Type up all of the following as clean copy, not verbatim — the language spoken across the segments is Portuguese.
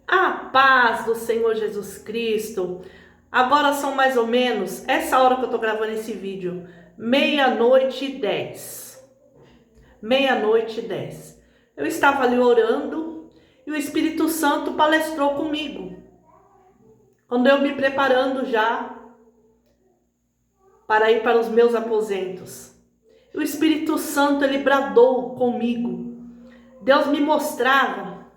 A paz do Senhor Jesus Cristo. Agora são mais ou menos, essa hora que eu tô gravando esse vídeo, meia-noite e 10. Meia-noite e 10. Eu estava ali orando e o Espírito Santo palestrou comigo. Quando eu me preparando já para ir para os meus aposentos. O Espírito Santo, ele bradou comigo. Deus me mostrava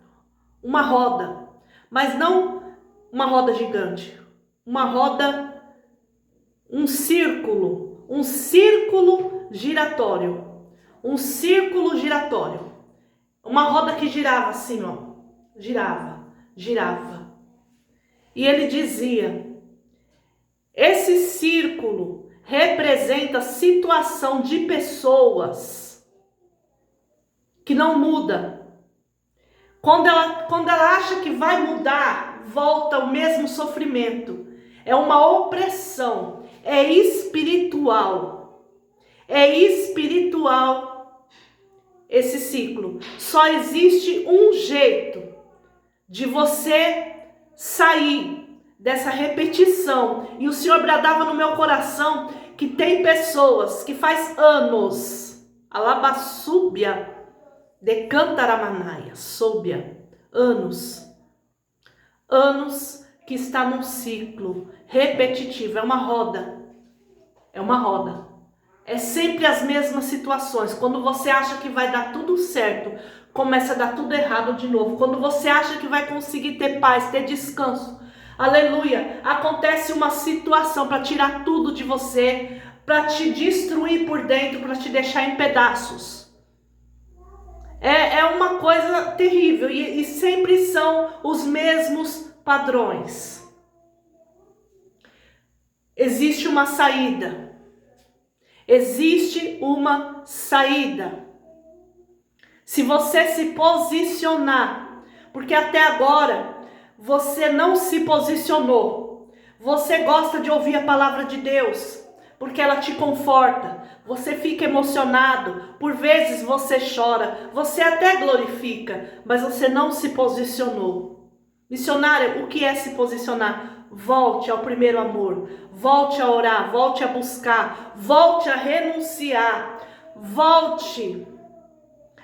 uma roda, mas não uma roda gigante, uma roda, um círculo giratório, uma roda que girava assim, ó, girava. E ele dizia: esse círculo representa a situação de pessoas que não muda. Quando ela acha que vai mudar, volta o mesmo sofrimento. É uma opressão, é espiritual. É espiritual esse ciclo. Só existe um jeito de você sair dessa repetição. E o Senhor bradava no meu coração que tem pessoas que faz anos, alabaçúbia, decantaramanaya, súbia, anos que está num ciclo repetitivo, é uma roda, é sempre as mesmas situações. Quando você acha que vai dar tudo certo, começa a dar tudo errado de novo. Quando você acha que vai conseguir ter paz, ter descanso, aleluia, acontece uma situação para tirar tudo de você, para te destruir por dentro, para te deixar em pedaços. É uma coisa terrível e sempre são os mesmos padrões. Existe uma saída. Existe uma saída. Se você se posicionar, porque até agora você não se posicionou. Você gosta de ouvir a palavra de Deus, porque ela te conforta. Você fica emocionado, por vezes você chora, você até glorifica, mas você não se posicionou. Missionária, o que é se posicionar? Volte ao primeiro amor, volte a orar, volte a buscar, volte a renunciar, volte,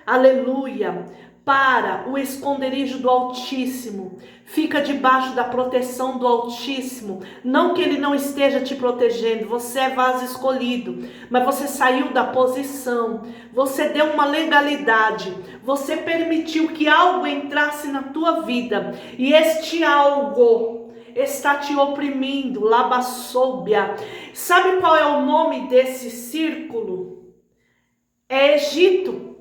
aleluia, para o esconderijo do Altíssimo. Fica debaixo da proteção do Altíssimo. Não que Ele não esteja te protegendo, você é vaso escolhido, mas você saiu da posição, você deu uma legalidade, você permitiu que algo entrasse na tua vida, e este algo está te oprimindo, labassóbia. Sabe qual é o nome desse círculo? É Egito.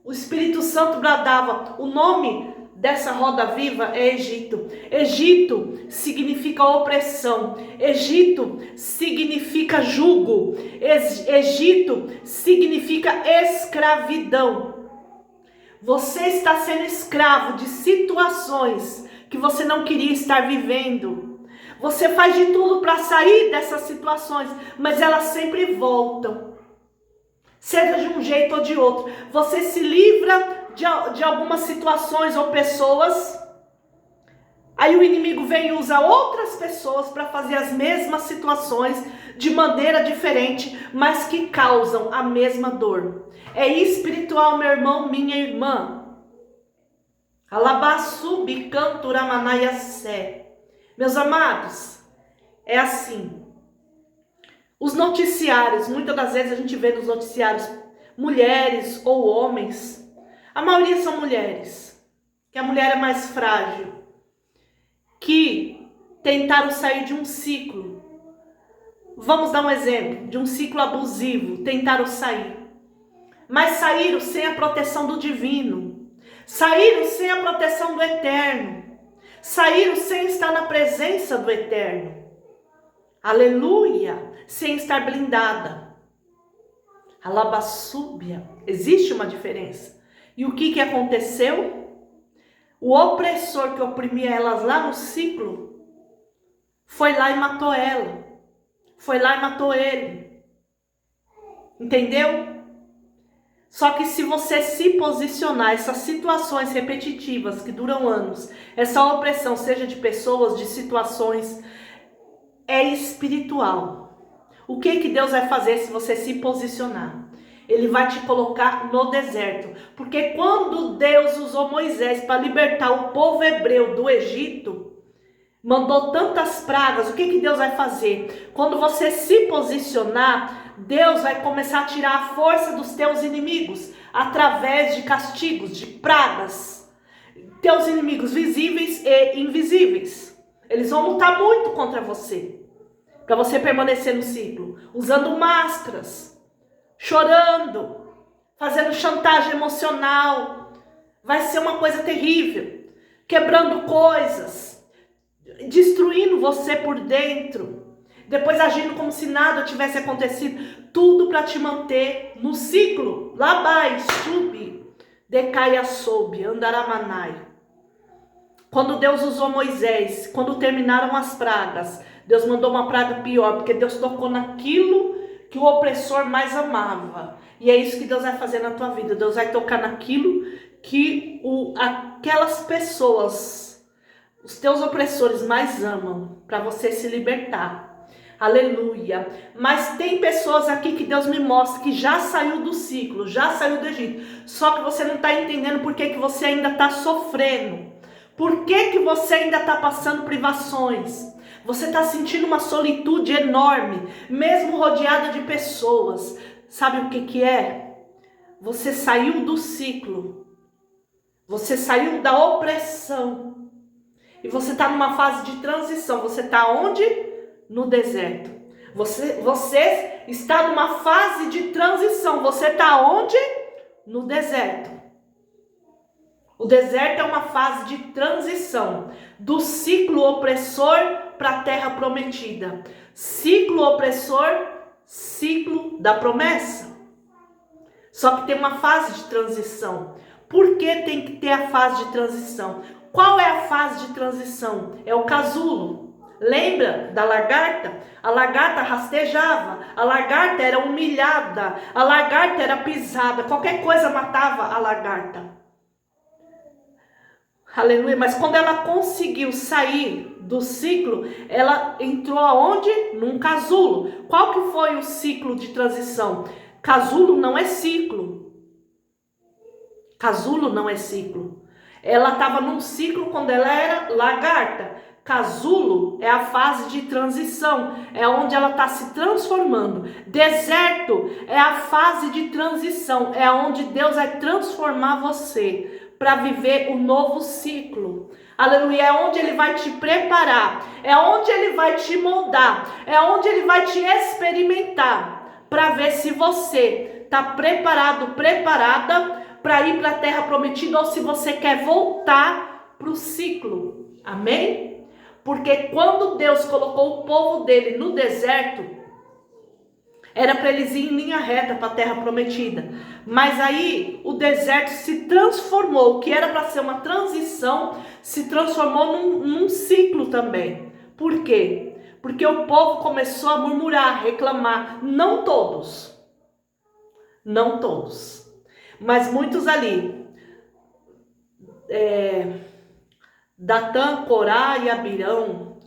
O Espírito Santo bradava, o nome dessa roda viva é Egito. Egito significa opressão. Egito significa jugo. Egito significa escravidão. Você está sendo escravo de situações que você não queria estar vivendo. Você faz de tudo para sair dessas situações, mas elas sempre voltam. Seja de um jeito ou de outro. Você se livra de algumas situações ou pessoas. Aí o inimigo vem e usa outras pessoas para fazer as mesmas situações de maneira diferente, mas que causam a mesma dor. É espiritual, meu irmão, minha irmã. Alabassubicanturamanayassé. Meus amados, é assim. Os noticiários, muitas das vezes a gente vê nos noticiários mulheres ou homens, a maioria são mulheres, que a mulher é mais frágil, que tentaram sair de um ciclo. Vamos dar um exemplo, de um ciclo abusivo, tentaram sair, mas saíram sem a proteção do divino, saíram sem a proteção do eterno, saíram sem estar na presença do eterno. Aleluia, sem estar blindada. Alabaçúbia, existe uma diferença. E o que aconteceu? O opressor que oprimia elas lá no ciclo, foi lá e matou ela. Foi lá e matou ele. Entendeu? Só que se você se posicionar, essas situações repetitivas que duram anos, essa opressão, seja de pessoas, de situações, é espiritual. O que Deus vai fazer se você se posicionar? Ele vai te colocar no deserto. Porque quando Deus usou Moisés para libertar o povo hebreu do Egito, mandou tantas pragas, o que Deus vai fazer? Quando você se posicionar, Deus vai começar a tirar a força dos teus inimigos, através de castigos, de pragas. Teus inimigos visíveis e invisíveis. Eles vão lutar muito contra você, para você permanecer no ciclo, usando máscaras, chorando, fazendo chantagem emocional. Vai ser uma coisa terrível, quebrando coisas, destruindo você por dentro, depois agindo como se nada tivesse acontecido, tudo para te manter no ciclo. Labai, sub, decaia, sob, andaramanai. Quando Deus usou Moisés, quando terminaram as pragas, Deus mandou uma praga pior, porque Deus tocou naquilo que o opressor mais amava. E é isso que Deus vai fazer na tua vida. Deus vai tocar naquilo que aquelas pessoas, os teus opressores mais amam, para você se libertar. Aleluia. Mas tem pessoas aqui que Deus me mostra que já saiu do ciclo, já saiu do Egito. Só que você não está entendendo por que você ainda está sofrendo. Por que você ainda está passando privações? Você está sentindo uma solitude enorme, mesmo rodeada de pessoas. Sabe o que é? Você saiu do ciclo. Você saiu da opressão. E você está numa fase de transição. Você está onde? No deserto. Você está numa fase de transição. Você está onde? No deserto. O deserto é uma fase de transição do ciclo opressor para a terra prometida. Ciclo opressor, ciclo da promessa. Só que tem uma fase de transição. Por que tem que ter a fase de transição? Qual é a fase de transição? É o casulo. Lembra da lagarta? A lagarta rastejava, a lagarta era humilhada, a lagarta era pisada, qualquer coisa matava a lagarta. Aleluia, mas quando ela conseguiu sair do ciclo, ela entrou aonde? Num casulo. Qual que foi o ciclo de transição? Casulo não é ciclo. Casulo não é ciclo. Ela estava num ciclo quando ela era lagarta. Casulo é a fase de transição, é onde ela está se transformando. Deserto é a fase de transição, é onde Deus vai transformar você para viver o novo ciclo. Aleluia, é onde Ele vai te preparar, é onde Ele vai te moldar, é onde Ele vai te experimentar, para ver se você está preparado, preparada para ir para a terra prometida, ou se você quer voltar para o ciclo. Amém? Porque quando Deus colocou o povo dele no deserto, era para eles ir em linha reta para a terra prometida. Mas aí o deserto se transformou, o que era para ser uma transição, se transformou num ciclo também. Por quê? Porque o povo começou a murmurar, reclamar. Não todos. Não todos. Mas muitos ali. Datã, Corá e Abirão.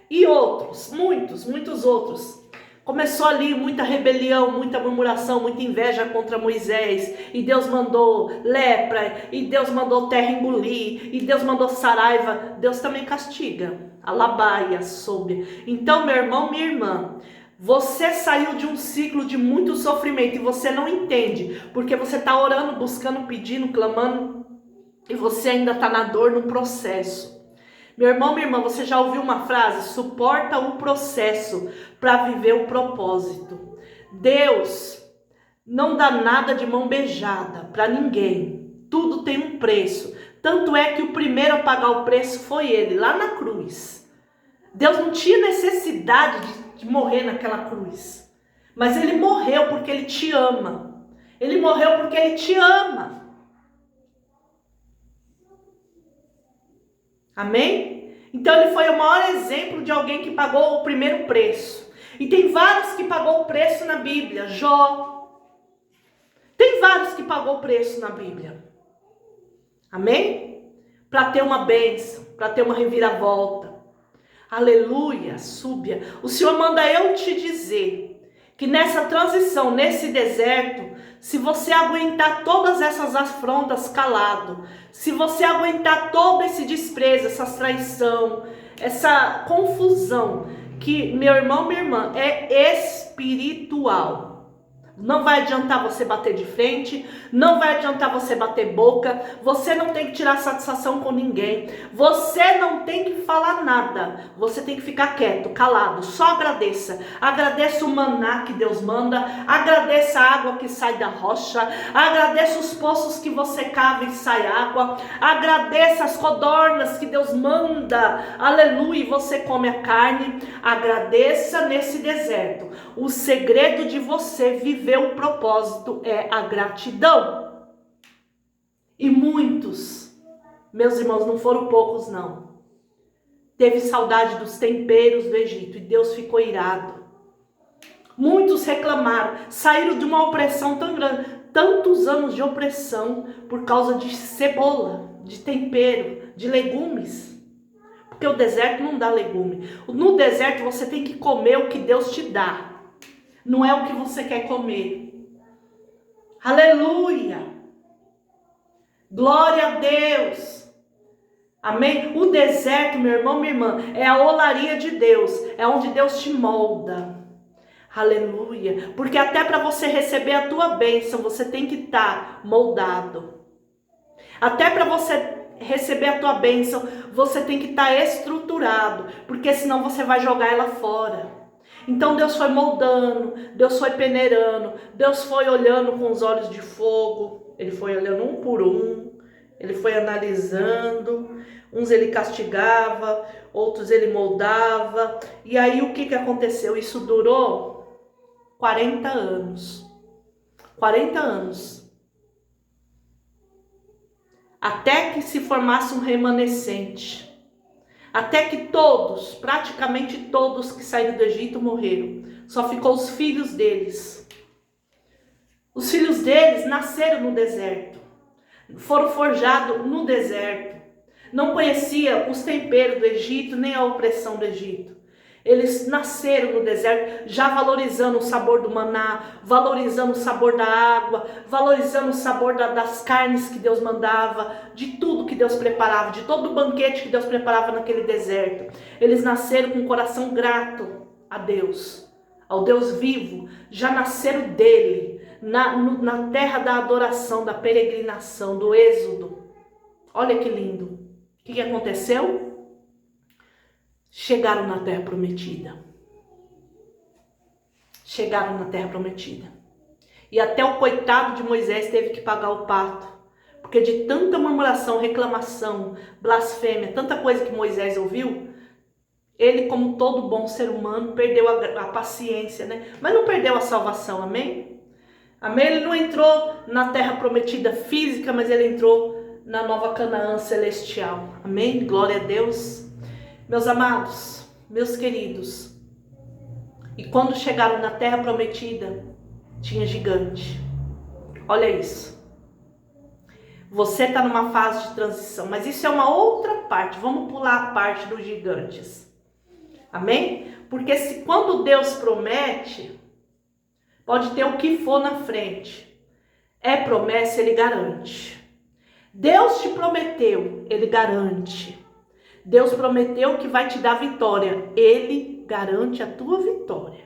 E outros, muitos outros. Começou ali muita rebelião, muita murmuração, muita inveja contra Moisés. E Deus mandou lepra, e Deus mandou terra engolir, e Deus mandou saraiva. Deus também castiga. Alabaia, soube. Então, meu irmão, minha irmã, você saiu de um ciclo de muito sofrimento e você não entende. Porque você está orando, buscando, pedindo, clamando, e você ainda está na dor, no processo. Meu irmão, minha irmã, você já ouviu uma frase? Suporta o processo para viver o propósito. Deus não dá nada de mão beijada para ninguém. Tudo tem um preço. Tanto é que o primeiro a pagar o preço foi Ele, lá na cruz. Deus não tinha necessidade de morrer naquela cruz. Mas Ele morreu porque Ele te ama. Ele morreu porque Ele te ama. Amém? Então ele foi o maior exemplo de alguém que pagou o primeiro preço. E tem vários que pagou o preço na Bíblia. Jó. Tem vários que pagou o preço na Bíblia. Amém? Para ter uma bênção, para ter uma reviravolta. Aleluia, súbia. O Senhor manda eu te dizer que nessa transição, nesse deserto, se você aguentar todas essas afrontas calado, se você aguentar todo esse desprezo, essa traição, essa confusão, que, meu irmão, minha irmã, é espiritual. Não vai adiantar você bater de frente, não vai adiantar você bater boca, você não tem que tirar satisfação com ninguém, você não tem que falar nada, você tem que ficar quieto, calado, só agradeça. Agradeça o maná que Deus manda, agradeça a água que sai da rocha, agradeça os poços que você cava e sai água, agradeça as codornas que Deus manda, aleluia, e você come a carne. Agradeça nesse deserto. O segredo de você viver o propósito é a gratidão. E muitos, meus irmãos, não foram poucos não, teve saudade dos temperos do Egito e Deus ficou irado. Muitos reclamaram, saíram de uma opressão tão grande, tantos anos de opressão por causa de cebola, de tempero, de legumes. Porque o deserto não dá legume. No deserto você tem que comer o que Deus te dá. Não é o que você quer comer. Aleluia. Glória a Deus. Amém? O deserto, meu irmão, minha irmã, é a olaria de Deus. É onde Deus te molda. Aleluia. Porque até para você receber a tua bênção, você tem que estar moldado. Até para você receber a tua bênção, você tem que estar estruturado, porque senão você vai jogar ela fora. Então Deus foi moldando, Deus foi peneirando, Deus foi olhando com os olhos de fogo, Ele foi olhando um por um, Ele foi analisando, uns Ele castigava, outros Ele moldava, e aí o que aconteceu? Isso durou 40 anos, 40 anos. Até que se formasse um remanescente. Até que todos, praticamente todos que saíram do Egito morreram. Só ficou os filhos deles. Os filhos deles nasceram no deserto. Foram forjados no deserto. Não conheciam os temperos do Egito, nem a opressão do Egito. Eles nasceram no deserto, já valorizando o sabor do maná, valorizando o sabor da água, valorizando o sabor das carnes que Deus mandava, de tudo que Deus preparava, de todo o banquete que Deus preparava naquele deserto. Eles nasceram com um coração grato a Deus, ao Deus vivo, já nasceram dele, na terra da adoração, da peregrinação, do êxodo. Olha que lindo. O que aconteceu? Chegaram na terra prometida. Chegaram na terra prometida. E até o coitado de Moisés teve que pagar o pato. Porque de tanta murmuração, reclamação, blasfêmia, tanta coisa que Moisés ouviu, ele, como todo bom ser humano, perdeu a paciência, né? Mas não perdeu a salvação, amém? Amém? Ele não entrou na terra prometida física, mas ele entrou na nova Canaã celestial. Amém? Glória a Deus. Meus amados, meus queridos, e quando chegaram na terra prometida, tinha gigante. Olha isso. Você está numa fase de transição, mas isso é uma outra parte. Vamos pular a parte dos gigantes. Amém? Porque quando Deus promete, pode ter o que for na frente. É promessa, Ele garante. Deus te prometeu, Ele garante. Deus prometeu que vai te dar vitória. Ele garante a tua vitória.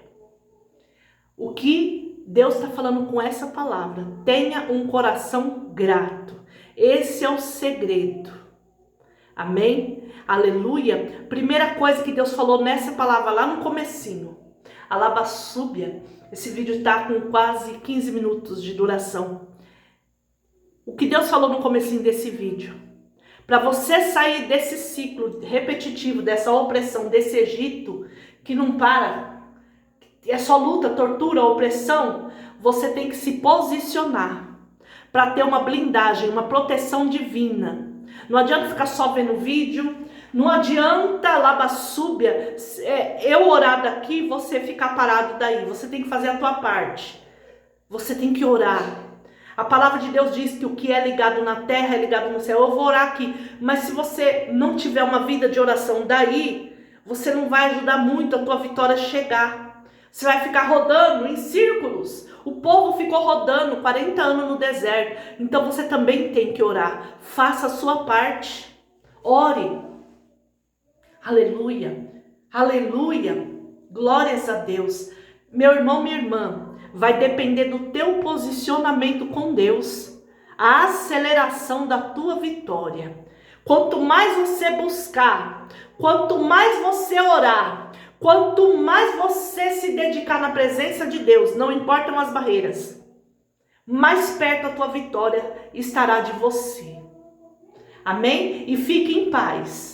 O que Deus está falando com essa palavra? Tenha um coração grato. Esse é o segredo. Amém? Aleluia. Primeira coisa que Deus falou nessa palavra lá no comecinho. Alabaçúbia. Esse vídeo está com quase 15 minutos de duração. O que Deus falou no comecinho desse vídeo? Para você sair desse ciclo repetitivo, dessa opressão, desse Egito, que não para, é só luta, tortura, opressão, você tem que se posicionar para ter uma blindagem, uma proteção divina. Não adianta ficar só vendo vídeo, não adianta, labaçúbia, eu orar daqui e você ficar parado daí. Você tem que fazer a tua parte, você tem que orar. A palavra de Deus diz que o que é ligado na terra é ligado no céu. Eu vou orar aqui, mas se você não tiver uma vida de oração daí, você não vai ajudar muito a tua vitória a chegar. Você vai ficar rodando em círculos. O povo ficou rodando 40 anos no deserto. Então você também tem que orar. Faça a sua parte. Ore. Aleluia. Aleluia. Glórias a Deus. Meu irmão, minha irmã, vai depender do teu posicionamento com Deus, a aceleração da tua vitória. Quanto mais você buscar, quanto mais você orar, quanto mais você se dedicar na presença de Deus, não importam as barreiras, mais perto a tua vitória estará de você. Amém? E fique em paz.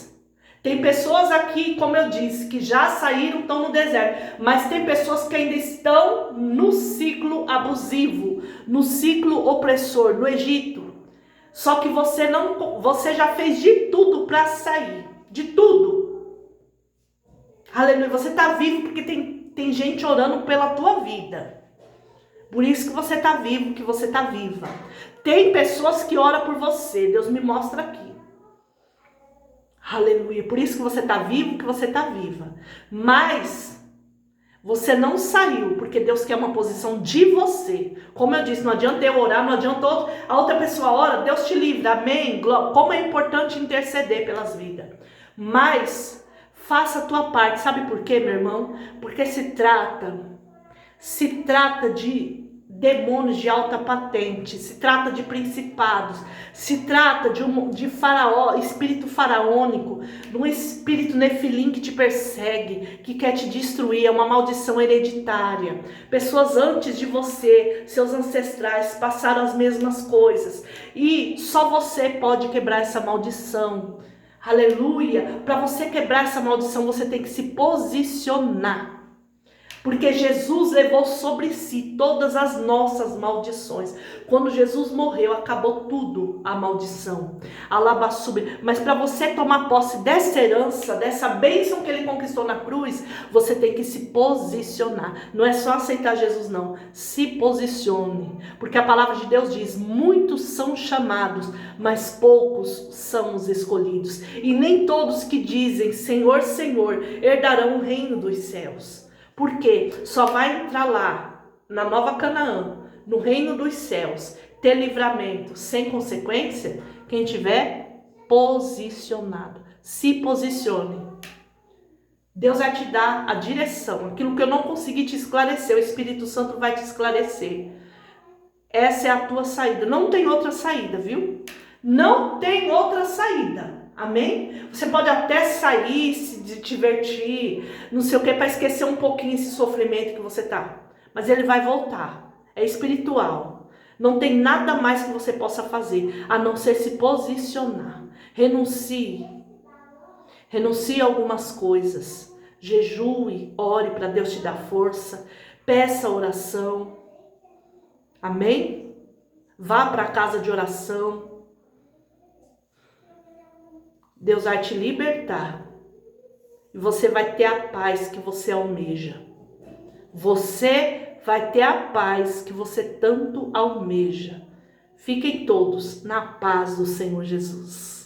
Tem pessoas aqui, como eu disse, que já saíram, estão no deserto. Mas tem pessoas que ainda estão no ciclo abusivo, no ciclo opressor, no Egito. Só que você já fez de tudo para sair. De tudo. Aleluia. Você está vivo porque tem gente orando pela tua vida. Por isso que você está vivo, que você está viva. Tem pessoas que oram por você. Deus me mostra aqui. Aleluia. Por isso que você está vivo, que você está viva. Mas você não saiu, porque Deus quer uma posição de você. Como eu disse, não adianta eu orar, não adianta a outra pessoa ora, Deus te livre, amém? Como é importante interceder pelas vidas. Mas faça a tua parte. Sabe por quê, meu irmão? Porque se trata de demônios de alta patente, se trata de principados, se trata de faraó, espírito faraônico, de um espírito nefilim que te persegue, que quer te destruir, é uma maldição hereditária. Pessoas antes de você, seus ancestrais, passaram as mesmas coisas, e só você pode quebrar essa maldição. Aleluia! Para você quebrar essa maldição, você tem que se posicionar. Porque Jesus levou sobre si todas as nossas maldições. Quando Jesus morreu, acabou tudo a maldição. Alabaçube. Mas para você tomar posse dessa herança, dessa bênção que ele conquistou na cruz, você tem que se posicionar. Não é só aceitar Jesus, não. Se posicione. Porque a palavra de Deus diz, muitos são chamados, mas poucos são os escolhidos. E nem todos que dizem, Senhor, Senhor, herdarão o reino dos céus. Porque só vai entrar lá, na Nova Canaã, no reino dos céus, ter livramento sem consequência, quem tiver posicionado. Se posicione. Deus vai te dar a direção. Aquilo que eu não consegui te esclarecer, o Espírito Santo vai te esclarecer. Essa é a tua saída. Não tem outra saída, viu? Não tem outra saída. Amém? Você pode até sair, se divertir, não sei o que, para esquecer um pouquinho esse sofrimento que você tá. Mas ele vai voltar. É espiritual. Não tem nada mais que você possa fazer, a não ser se posicionar. Renuncie. Renuncie a algumas coisas. Jejue, ore para Deus te dar força. Peça oração. Amém? Vá para a casa de oração. Deus vai te libertar. E você vai ter a paz que você almeja. Você vai ter a paz que você tanto almeja. Fiquem todos na paz do Senhor Jesus.